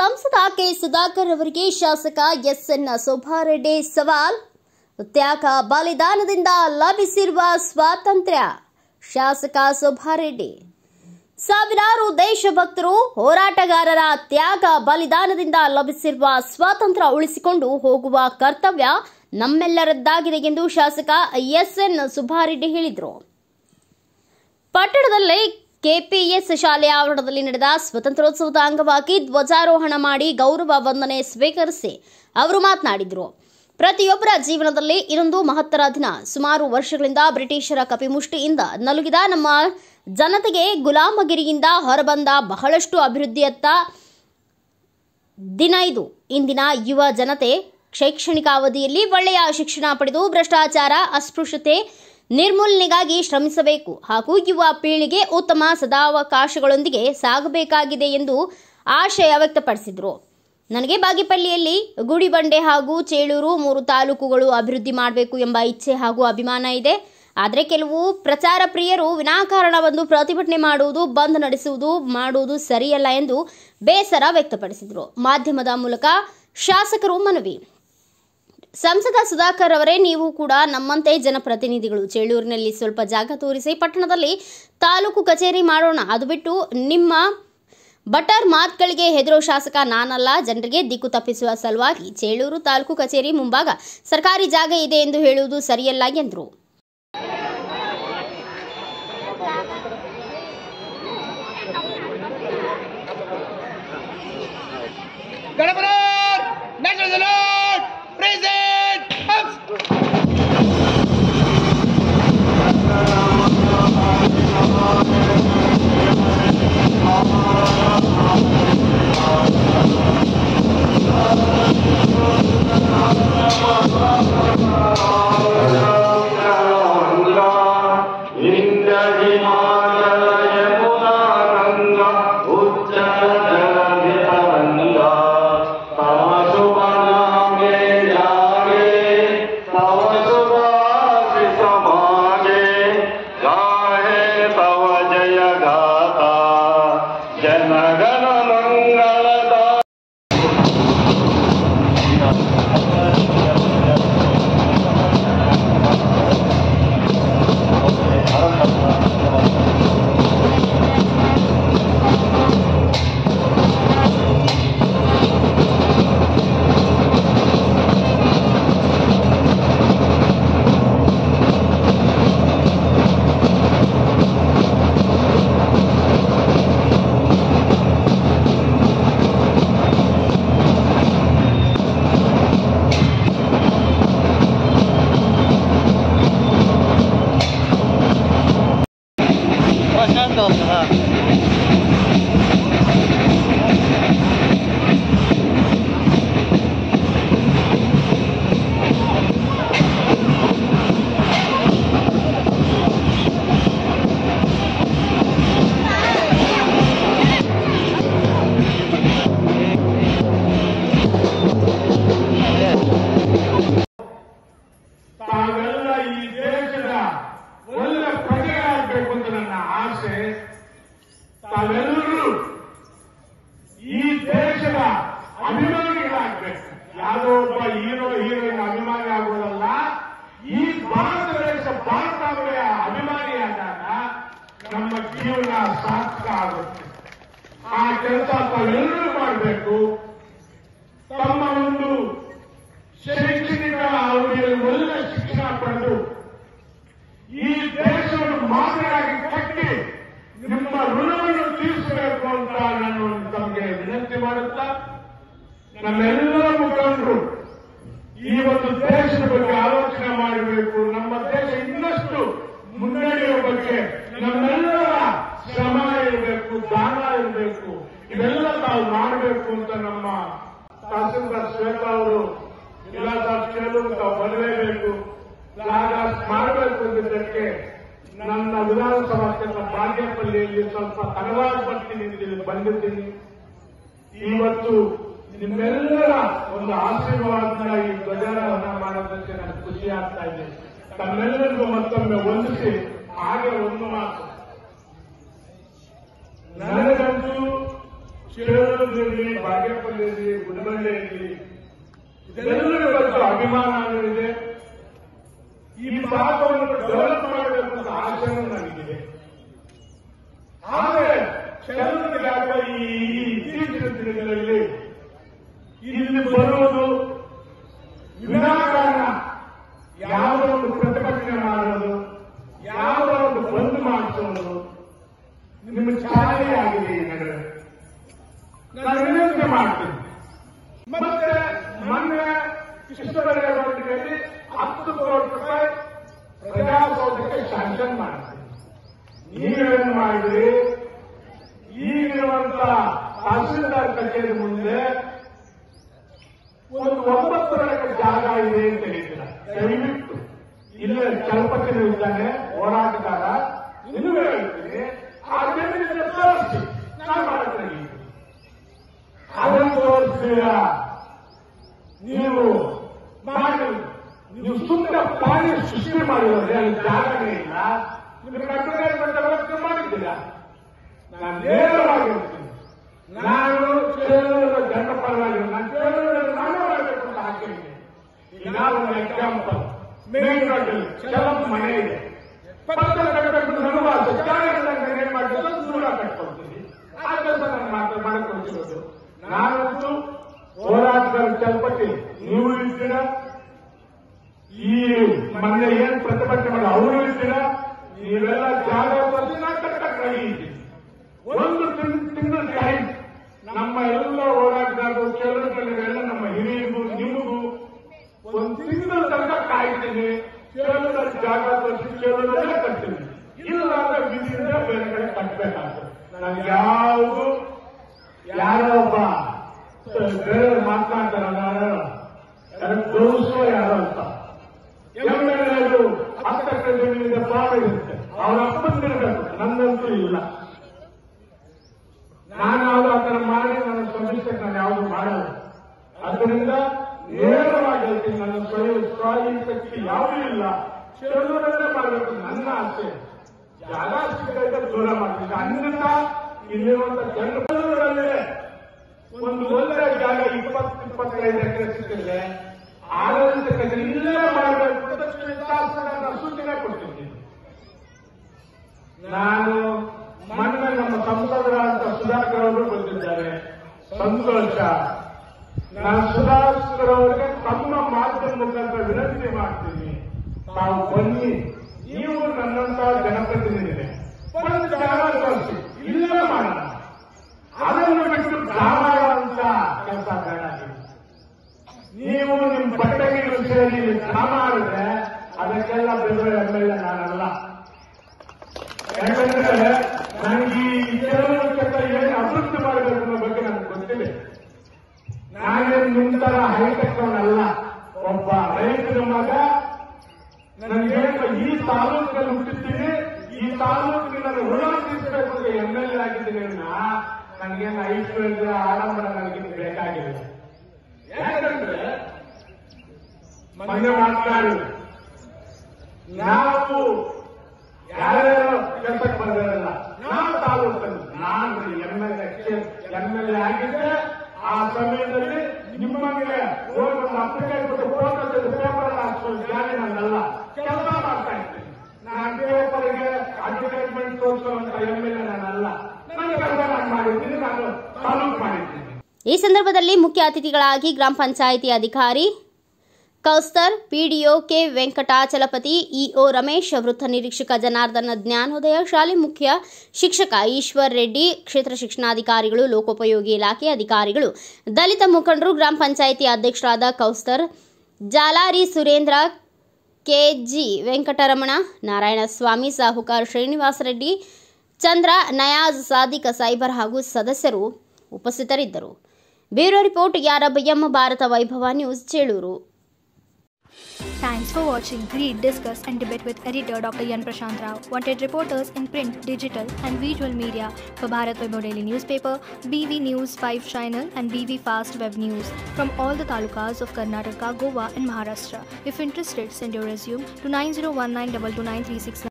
ಸಂಸದ ಕೆ ಸುಧಾಕರ್ ಅವರಿಗೆ ಶಾಸಕ ಎಸ್ಎನ್ ಸುಬ್ಬಾರೆಡ್ಡಿ ಸವಾಲ್. ತ್ಯಾಗ ಬಲಿದಾನದಿಂದ ಲಭಿಸಿರುವ ಸ್ವಾತಂತ್ರ್ಯ. ಶಾಸಕ ಸುಬ್ಬಾರೆಡ್ಡಿ, ಸಾವಿರಾರು ದೇಶಭಕ್ತರು ಹೋರಾಟಗಾರರ ತ್ಯಾಗ ಬಲಿದಾನದಿಂದ ಲಭಿಸಿರುವ ಸ್ವಾತಂತ್ರ್ಯ ಉಳಿಸಿಕೊಂಡು ಹೋಗುವ ಕರ್ತವ್ಯ ನಮ್ಮೆಲ್ಲರದ್ದಾಗಿದೆ ಎಂದು ಶಾಸಕ ಎಸ್ಎನ್ ಸುಬ್ಬಾರೆಡ್ಡಿ ಹೇಳಿದರು. ಪಟ್ಟಣದಲ್ಲಿ ಕೆಪಿಎಸ್ ಶಾಲೆಯ ಆವರಣದಲ್ಲಿ ನಡೆದ ಸ್ವಾತಂತ್ರ್ಯೋತ್ಸವದ ಅಂಗವಾಗಿ ಧ್ವಜಾರೋಹಣ ಮಾಡಿ ಗೌರವ ವಂದನೆ ಸ್ವೀಕರಿಸಿ ಅವರು ಮಾತನಾಡಿದರು. ಪ್ರತಿಯೊಬ್ಬರ ಜೀವನದಲ್ಲಿ ಇದೊಂದು ಮಹತ್ತರ ದಿನ. ಸುಮಾರು ವರ್ಷಗಳಿಂದ ಬ್ರಿಟಿಷರ ಕಪಿಮುಷ್ಟಿಯಿಂದ ನಲುಗಿದ ನಮ್ಮ ಜನತೆಗೆ ಗುಲಾಮಗಿರಿಯಿಂದ ಹೊರಬಂದ ಬಹಳಷ್ಟು ಅಭಿವೃದ್ಧಿಯತ್ತ ದಿನ ಇದು. ಇಂದಿನ ಯುವ ಜನತೆ ಶೈಕ್ಷಣಿಕ ಅವಧಿಯಲ್ಲಿ ಒಳ್ಳೆಯ ಶಿಕ್ಷಣ ಪಡೆದು ಭ್ರಷ್ಟಾಚಾರ, ಅಸ್ಪೃಶ್ಯತೆ ನಿರ್ಮೂಲನೆಗಾಗಿ ಶ್ರಮಿಸಬೇಕು ಹಾಗೂ ಯುವ ಪೀಳಿಗೆ ಉತ್ತಮ ಸದಾವಕಾಶಗಳೊಂದಿಗೆ ಸಾಗಬೇಕಾಗಿದೆ ಎಂದು ಆಶಯ ವ್ಯಕ್ತಪಡಿಸಿದರು. ನನಗೆ ಬಾಗೇಪಲ್ಲಿಯಲ್ಲಿ ಗುಡಿಬಂಡೆ ಹಾಗೂ ಚೇಳೂರು 3 ತಾಲೂಕುಗಳು ಅಭಿವೃದ್ಧಿ ಮಾಡಬೇಕು ಎಂಬ ಇಚ್ಛೆ ಹಾಗೂ ಅಭಿಮಾನ ಇದೆ. ಆದರೆ ಕೆಲವು ಪ್ರಚಾರ ಪ್ರಿಯರು ವಿನಾಕಾರಣ ಒಂದು ಪ್ರತಿಭಟನೆ ಮಾಡುವುದು, ಬಂದ್ ಮಾಡುವುದು ಸರಿಯಲ್ಲ ಎಂದು ಬೇಸರ ವ್ಯಕ್ತಪಡಿಸಿದರು. ಮಾಧ್ಯಮದ ಮೂಲಕ ಶಾಸಕರು ಮನವಿ. ಸಂಸದ ಸುಧಾಕರ್ ಅವರೇ, ನೀವು ಕೂಡ ನಮ್ಮಂತೆ ಜನಪ್ರತಿನಿಧಿಗಳು. ಚೇಳೂರಿನಲ್ಲಿ ಸ್ವಲ್ಪ ಜಾಗ ತೋರಿಸಿ ಪಟ್ಟಣದಲ್ಲಿ ತಾಲೂಕು ಕಚೇರಿ ಮಾಡೋಣ. ಅದು ಬಿಟ್ಟು ನಿಮ್ಮ ಬಟರ್ ಮಾತುಗಳಿಗೆ ಹೆದರೋ ಶಾಸಕ ನಾನಲ್ಲ. ಜನರಿಗೆ ದಿಕ್ಕು ತಪ್ಪಿಸುವ ಸಲುವಾಗಿ ಚೇಳೂರು ತಾಲೂಕು ಕಚೇರಿ ಮುಂಭಾಗ ಸರ್ಕಾರಿ ಜಾಗ ಇದೆ ಎಂದು ಹೇಳುವುದು ಸರಿಯಲ್ಲ ಎಂದರು. ತಾವೆಲ್ಲ ಈ ದೇಶದ ಒಳ್ಳೆ ಪ್ರಜೆಗಳಾಗಬೇಕು ಅಂತ ನನ್ನ ಆಸೆ. ತಾವೆಲ್ಲರೂ ಈ ದೇಶದ ಅಭಿಮಾನಿಗಳಾಗಬೇಕು. ಯಾವುದೋ ಒಬ್ಬ ಹೀರೋಯಿನ್ ಅಭಿಮಾನಿ ಆಗೋದಲ್ಲ. ಈ ಭಾರತ ದೇಶ ಭಾರತಾಂಬೆಯ ಅಭಿಮಾನಿಯಾದಾಗ ನಮ್ಮ ಜೀವನ ಸಾರ್ಥಕ ಆಗುತ್ತೆ. ಆ ಕೆಲಸ ತಾವೆಲ್ಲರೂ ಮಾಡಬೇಕು. ತಮ್ಮ ಒಂದು ಶೈಕ್ಷಣಿಕ ಅವಧಿಯಲ್ಲಿ ಒಳ್ಳೆ ಶಿಕ್ಷಣ ಪಡೆದು ಈ ದೇಶವನ್ನು ಮಾದರಿಯಾಗಿ ಕಟ್ಟಿ ನಿಮ್ಮ ಋಣವನ್ನು ತೀರಿಸಬೇಕು ಅಂತ ನಾನು ತಮಗೆ ವಿನಂತಿ ಮಾಡುತ್ತಾ, ನಮ್ಮೆಲ್ಲ ಮುಖಂಡರು ಈ ಒಂದು ದೇಶದ ಬಗ್ಗೆ ಆಲೋಚನೆ ಮಾಡಬೇಕು. ನಮ್ಮ ದೇಶ ಇನ್ನಷ್ಟು ಮುನ್ನಡೆಯುವ ಬಗ್ಗೆ ನಮ್ಮೆಲ್ಲರ ಶ್ರಮ ಇರಬೇಕು, ದಾನ ಇರಬೇಕು. ಇವೆಲ್ಲ ತಾವು ಮಾಡಬೇಕು ಅಂತ ನಮ್ಮ ತಹಸೀಲ್ದಾರ್ ಶ್ವೇತಾ ಅವರು ಇಲಾಖಾ ಕೇಳಲು ತಾವು ಬರಲೇಬೇಕು, ಜಾಗ ಮಾಡಬೇಕು ಅಂದಿದ್ದಕ್ಕೆ ನನ್ನ ವಿಧಾನಸಭಾ ಕ್ಷೇತ್ರ ಬಾಗೇಪಲ್ಲಿಯಲ್ಲಿ ಸ್ವಲ್ಪ ತಡವಾಗಿ ಬಂದಿದ್ದೀನಿ. ಇವತ್ತು ನಿಮ್ಮೆಲ್ಲರ ಒಂದು ಆಶೀರ್ವಾದದಿಂದ ಈ ಧ್ವಜಾರೋಹಣ ಮಾಡೋದಕ್ಕೆ ನನಗೆ ಖುಷಿ ಆಗ್ತಾ ಇದೆ. ತಮ್ಮೆಲ್ಲರಿಗೂ ಮತ್ತೊಮ್ಮೆ ವಂದಿಸಿ ಹಾಗೆ ಒಂದು ಮಾತು, ನನಗಂತೂ ಚೇಳೂರು ಬೆಂಗಳೂರಿನಲ್ಲಿ ಬಾಗೇಪಲ್ಲಿಯಲ್ಲಿ ಗುಲ್ಬರ್ಗೆಯಲ್ಲಿ ಇದೆಲ್ಲರ ಬಗ್ಗೆ ಅಭಿಮಾನವಿದೆ. ಈ ಭಾಗವನ್ನು ಡೆವಲಪ್ ಮಾಡಬೇಕು ಅಂತ ಆಶಯ ನನಗಿದೆ. ಆದರೆ ಕೆಲವರಿಗೆ ಈ ಇತ್ತೀಚಿನ ದಿನಗಳಲ್ಲಿ ಇಲ್ಲಿ ಬರುವುದು ವಿನಾಕಾರಣ ಯಾವುದೋ ಒಂದು ಪ್ರತಿಭಟನೆ ಮಾಡೋದು, ಯಾವುದೋ ಒಂದು ಬಂದ್ ಮಾಡಿಸೋದು ನಿಮ್ಮ ಚಾಲನೆ ಆಗಿದೆ. ಈ ನಡುವೆ ನಾನು ವಿನಂತಿ ಮಾಡ್ತೀನಿ. ಮತ್ತೆ ಮೊನ್ನೆ ಕೃಷ್ಣಬೈರೇಗೌಡರಲ್ಲಿ 10 ಕೋಟಿ ರೂಪಾಯಿ ಪ್ರಜಾಸೌಧಕ್ಕೆ ಶಾಂಕ್ಷನ್ ಮಾಡ್ತೀನಿ. ನೀವೇನು ಮಾಡಿದ್ರಿ? ಈಗಿರುವಂತ ತಹಸೀಲ್ದಾರ್ ಕಚೇರಿ ಮುಂದೆ ಒಂದು 9 ಎಕರೆ ಜಾಗ ಇದೆ ಅಂತ ಹೇಳಿದ್ದೀರ. ದಯವಿಟ್ಟು ಇಲ್ಲೇ ಚಲಪತಿನೂ ಇದ್ದಾನೆ, ಹೋರಾಟಗಾರ, ಇನ್ನೂ ಹೇಳ್ತೀನಿ, ಆ ಜಮೀನಿಗೆ ತೋರಿಸಿ. ನಾನು ಮಾಡ್ತೀನಿ. ಅದನ್ನು ತೋರಿಸ್ತೀರಾ? ನೀವು ಮಾಡಿ, ನೀವು ಸುಮ್ಮನೆ ಪಾಣಿ ಸೃಷ್ಟಿ ಮಾಡಿದ್ರೆ ಅಲ್ಲಿ ಜಾಗನೇ ಇಲ್ಲ. ನಿಮಗೆ ವ್ಯವಸ್ಥೆ ಮಾಡಿದ್ದೀರಾ? ನಾನು ನೇರವಾಗಿ ಹೇಳ್ತೀನಿ, ನಾನು ಕೇರಳದ ಜನರ ಪರವಾಗಿ ನಾನು ಕೇರಳದಲ್ಲಿ ನಾನೇ ಮಾಡಬೇಕು ಅಂತ ಹಾಕಿದ್ದೀನಿ. ಈಗ ಒಂದು ಎಕ್ಸಾಂಪಲ್, ಮೇನ್ ರೋಡಲ್ಲಿ ಕೆಲವು ಮನೆ ಇದೆ, ಪಕ್ಕದಲ್ಲಿ ಕಟ್ಟಬೇಕು ನಡುವಾಸ ಜಾಗಗಳನ್ನು ಏನ್ ಮಾಡ್ತಾರೆ, ದೂರ ಕಟ್ಕೊಳ್ತೀನಿ. ಆ ಕೆಲಸ ನಾನು ಮಾಡಿಕೊಳ್ತಿರೋದು. ನಾನಂತೂ ಹೋರಾಟಗಾರ ಚಲಪತಿ, ನೀವು ಇದ್ದೀರಾ, ಈ ಮೊನ್ನೆ ಏನ್ ಪ್ರತಿಭಟನೆ ಮಾಡಿ ಅವರು ಇದ್ದೀರಾ, ನೀವೆಲ್ಲ ಜಾಗ ತೋರಿಸಿ ನಾನು ಕಟ್ಟಕ್ಕೆ ರೆಡಿ ಇದ್ದೀನಿ. ಒಂದು ತಿಂಗಳ ಟೈಮ್ ನಮ್ಮ ಎಲ್ಲ ಹೋರಾಟಗಾರರು ಕೇರಳದಲ್ಲಿಲ್ಲ, ನಮ್ಮ ಹಿರಿಯರಿಗೂ ನಿಮಗೂ ಒಂದು ತಿಂಗಳ ತನಕ ಕಾಯ್ತೀನಿ. ಕೇರಳದಲ್ಲಿ ಜಾಗ ತೋರಿಸಿ ಕೇರಳದಲ್ಲೇ ಕಟ್ತೀನಿ. ಇಲ್ಲ ಅಂದ್ರೆ ಬಿಸಿಯಿಂದ ಬೇರೆ ಕಡೆ ಕಟ್ಟಬೇಕಾಗ್ತದೆ. ನನಗೆ ಯಾವುದು ಯಾರೋ ಒಬ್ಬ ಬೇರೆ ಮಾತನಾಡ್ತಾರಲ್ಲ, ಗೌರವ ಯಾರೋ ಅಂತ MLA 10 ಎಕರೆ ಜಮೀನಿಗೆ ಪಾಪ ಇರುತ್ತೆ, ಅವರ ಅಪ್ಪಂದಿರಬೇಕು, ನನ್ನಂತೂ ಇಲ್ಲ. ನಾನು ಯಾವುದು ಆ ಥರ ಮಾಡಿ ನನ್ನ ಸಮಸ್ಯೆಗೆ ನಾನು ಯಾವುದು ಮಾಡಲ್ಲ. ಅದರಿಂದ ನೇರವಾಗಿ ಹೇಳ್ತೀನಿ, ನನ್ನ ಸ್ವಯಂಶಕ್ತಿ ಯಾವುದೂ ಇಲ್ಲ. ಕೆಲವರನ್ನೇ ಮಾಡಬೇಕು ನನ್ನ ಆಸೆ. ಜಾಗ ಸಿಕ್ಕ ದೂರ ಮಾಡಬೇಕು. ಅನ್ಯತಾ ಇಲ್ಲಿರುವಂತ ಜನರಲ್ಲೇ ಒಂದು ಒಳ್ಳೆಯ ಜಾಗ 20-25 ಎಕರೆ ಸಿಕ್ಕಿದ್ರೆ ಆಡಳಿತ ಕಚೇರಿ ಇಲ್ಲೇ ಮಾಡಬೇಕು ಅಂತ ಸೂಚನೆ ಕೊಡ್ತಿದ್ದೀನಿ. ನಾನು ಮೊನ್ನೆ ನಮ್ಮ ಸಂಸದರಾದ ಸುಧಾಕರ್ ಅವರು ಬಂದಿದ್ದಾರೆ, ಸಂತೋಷ. ನಾನು ಸುಧಾಕರ್ ಅವರಿಗೆ ತಮ್ಮ ಮಾಧ್ಯಮ ಮುಖಾಂತರ ವಿನಂತಿ ಮಾಡ್ತೀನಿ, ತಾವು ಬನ್ನಿ, ನೀವು ನನ್ನಂತ ಜನಪ್ರತಿನಿಧಿನೇ, ಒಂದು ಜಾಗ ತೋರಿಸಿ, ಇಲ್ಲೇ ಮಾಡೋಣ. ಅದನ್ನು ಬಿಟ್ಟು ಡ್ರಾಮಾ ಅಂತ ಕೆಲಸ ಬೇಡ. ನೀವು ನಿಮ್ಮ ಬಟ್ಟೆಗಳು ಸೇರಿ ಡ್ರಾಮಾ ಮಾಡಿದ್ರೆ ಅದಕ್ಕೆಲ್ಲ ಬೆಂಬಲ MLA ನಾನಲ್ಲ. ಯಾಕಂದ್ರೆ ನನಗೆ ಈ ಕೆಲವೊಂದು ಏನು ಅಭಿವೃದ್ಧಿ ಮಾಡಬೇಕು ಅನ್ನೋ ಬಗ್ಗೆ ನನಗೆ ಗೊತ್ತಿದೆ. ನಾನೇನು ನಿಮ್ಮ ತರ ಹೈಟೆಕ್ ಅಲ್ಲ, ಒಬ್ಬ ರೈತರ ಮಗ. ನನಗೆ ಈ ತಾಲೂಕಿನಲ್ಲಿ ಹುಟ್ಟಿದ್ದೀನಿ, ಈ ತಾಲೂಕಿಗೆ ನಾನು ಋಣ ತೀರಿಸಬೇಕು ಅಂತ MLA ಆಗಿದ್ದೀನಿ. ನನಗೇನು ಐಶ್ವರ್ಯ ಆಡಂಬರ ನನಗೆ ಬೇಕಾಗಿಲ್ಲ. ಯಾಕಂದ್ರೆ ಮೊನ್ನೆ ಮಾತನಾಡಿ ನಾವು ಯಾರ್ಯಾರೋ ಕೆಲಸಕ್ಕೆ ಬಂದಿರಲ್ಲ, ನಾವು ತಾಲೂಕಲ್ಲಿ ನಾನು MLA ಆಗಿದ್ದೆ. ಆ ಸಮಯದಲ್ಲಿ ನಿಮ್ಮಂಗೆ ಹೋಗಿ ಒಂದು ಅಪ್ಲಿಕೇಶನ್ ಕೊಟ್ಟು ಫೋಟೋ ತೆಗೆದು ಪೇಪರ್ ಹಾಕಿಸೋ ಜಾರಿ ನನ್ನಲ್ಲ, ಕೆಲಸ ಮಾಡ್ತಾ ಇದ್ದೀನಿ. ನಾನು ಪೇಪರ್ಗೆ ಅಡ್ವರ್ಟೈಸ್ಮೆಂಟ್ ತೋರಿಸುವಂತ MLA ನಾನಲ್ಲ. ನನ್ನ ಕೆಲಸ ನಾನು ಮಾಡಿದ್ದೀನಿ, ನಾನು ತಾಲೂಕು ಮಾಡಿದ್ದೀನಿ. ಈ ಸಂದರ್ಭದಲ್ಲಿ ಮುಖ್ಯ ಅತಿಥಿಗಳಾಗಿ ಗ್ರಾಮ ಪಂಚಾಯಿತಿ ಅಧಿಕಾರಿ ಕೌಸ್ತರ್, PDO K Venkatachalapathi, EO Ramesh, ವೃತ್ತ ನಿರೀಕ್ಷಕ ಜನಾರ್ದನ ಜ್ಞಾನೋದಯ, ಶಾಲೆ ಮುಖ್ಯ ಶಿಕ್ಷಕ ಈಶ್ವರ್ ರೆಡ್ಡಿ, ಕ್ಷೇತ್ರ ಶಿಕ್ಷಣಾಧಿಕಾರಿಗಳು, ಲೋಕೋಪಯೋಗಿ ಇಲಾಖೆ ಅಧಿಕಾರಿಗಳು, ದಲಿತ ಮುಖಂಡರು, ಗ್ರಾಮ ಪಂಚಾಯಿತಿ ಅಧ್ಯಕ್ಷರಾದ ಕೌಸ್ತರ್, ಜಾಲಾರಿ ಸುರೇಂದ್ರ, KG ವೆಂಕಟರಮಣ, ನಾರಾಯಣಸ್ವಾಮಿ, ಸಾಹುಕಾರ್ ಶ್ರೀನಿವಾಸ ರೆಡ್ಡಿ, ಚಂದ್ರ, ನಯಾಜ್, ಸಾದಿಕ್, ಸೈಬರ್ ಹಾಗೂ ಸದಸ್ಯರು ಉಪಸ್ಥಿತರಿದ್ದರು. ಬ್ಯೂರೋ ರಿಪೋರ್ಟ್ ಯಾರಬಯ್ಯಂ, Bharatha Vaibhava news, Chelur. Thanks for watching. Read, discuss and debate with editor Dr. Yan Prashant Rao. Wanted reporters in print, digital and visual media for Bharat Vaibhav Daily Newspaper, BV News 5 Channel and BV Fast Web News from all the talukas of Karnataka, Goa and Maharashtra. If interested, send your resume to 9019229369.